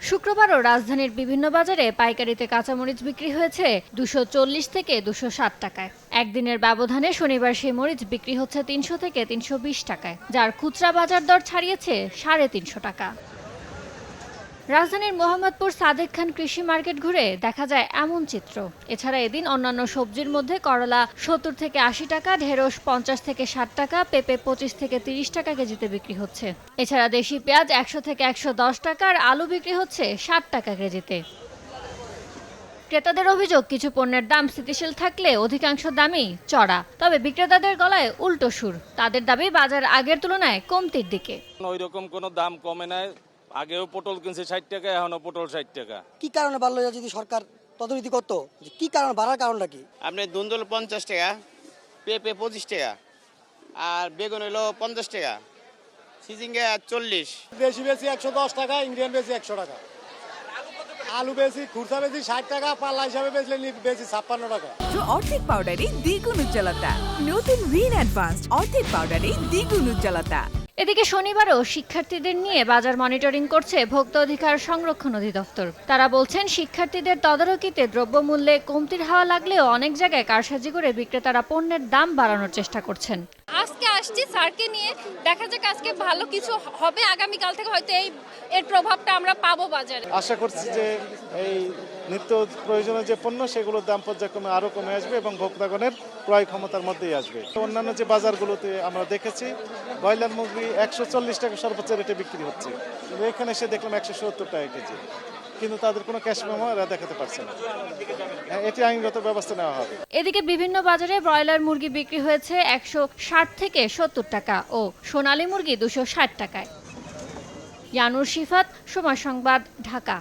শুক্রবারও রাজধানীর বিভিন্ন বাজারে পাইকারিতে কাঁচামরিচ বিক্রি হয়েছে 240 থেকে 260 টাকায়। একদিনের ব্যবধানে শনিবার সেই মরিচ বিক্রি হচ্ছে 300 থেকে 320 টাকায়, যার খুচরা বাজার দর ছাড়িয়েছে 350 টাকা। রাজধানীর মোহাম্মদপুর সাদেক খান কৃষি মার্কেট ঘুরে দেখা যায় এমন চিত্র। এছাড়া এদিন অন্যান্য সবজির মধ্যে করলা 70 থেকে 80 টাকা, ঢেঁড়স 50 থেকে 60 টাকা, পেঁপে 25 থেকে 30 টাকা কেজিতে বিক্রি হচ্ছে। এছাড়া দেশি পেঁয়াজ 100 থেকে 110 টাকা আর আলু বিক্রি হচ্ছে 60 টাকা কেজিতে। ক্রেতাদের অভিযোগ, কিছু পণ্যের দাম স্থিতিশীল থাকলে অধিকাংশ দামই চড়া। তবে বিক্রেতাদের গলায় উল্টো সুর, তাদের দাবি বাজার আগের তুলনায় কমতির দিকে। ওই রকম কোনো দাম কমে নাই। আগেও পটল কিনছে 60 টাকা, এখনো পটল 60 টাকা। কি কারণে বাড়লো, যদি সরকার তদারকি করতো কি কারণে বাড়ার কারণটা কি? আপনি ধুন্দুল 50 টাকা, পেঁপে 25 টাকা, আর বেগুন হলো 50 টাকা, সিজিঙ্গা 40। বেশি 110 টাকা, ইন্ডিয়ান বেশি 100 টাকা, আলু বেশি খুচরা বেশি 60 টাকা, পাল্লা হিসাবে বেচলে বেশি 56 টাকা। অর্ধেক পাউডারে দ্বিগুণ উজ্জ্বলতা, নতুন রিন অ্যাডভান্সড অর্ধেক পাউডারে দ্বিগুণ উজ্জ্বলতা। এদিকে শনিবারও শিক্ষার্থীদের নিয়ে বাজার মনিটরিং করছে ভোক্তা অধিকার সংরক্ষণ অধিদপ্তর। তারা বলছেন, শিক্ষার্থীদের তদারকিতে দ্রব্যমূল্যে কমতির হাওয়া লাগলেও অনেক জায়গায় কারসাজি করে বিক্রেতারা পণ্যের দাম বাড়ানোর চেষ্টা করছেন। আজকে আসছি স্যারকে নিয়ে, দেখা যাক আজকে ভালো কিছু হবে। আগামীকাল থেকে হয়তো এর প্রভাবটা আমরা পাবো বাজারে। আশা করছি যে এই নিত্য প্রয়োজনীয় যে পণ্য সেগুলোর দাম পর্যায়ক্রমে আরো কমে আসবে এবং ভোক্তাগণের ক্রয় ক্ষমতার মধ্যেই আসবে। অন্যান্য যে বাজারগুলোতে আমরা দেখেছি ব্রয়লার মুরগি 140 টাকা সর্বোচ্চ রেটে বিক্রি হচ্ছে, এখানে এসে দেখলাম 170 টাকা কেজি, কিন্তু তাদের কোনো ক্যাশ মেমো এরা দেখাতে পারছে না। এটি আইনগত ব্যবস্থা নেওয়া হবে। এদিকে বিভিন্ন বাজারে ব্রয়লার মুরগি বিক্রি হয়েছে 160 থেকে 70 টাকা ও সোনালী মুরগি 260 টাকায়। ইয়ানুর শিফাত, সময় সংবাদ, ঢাকা।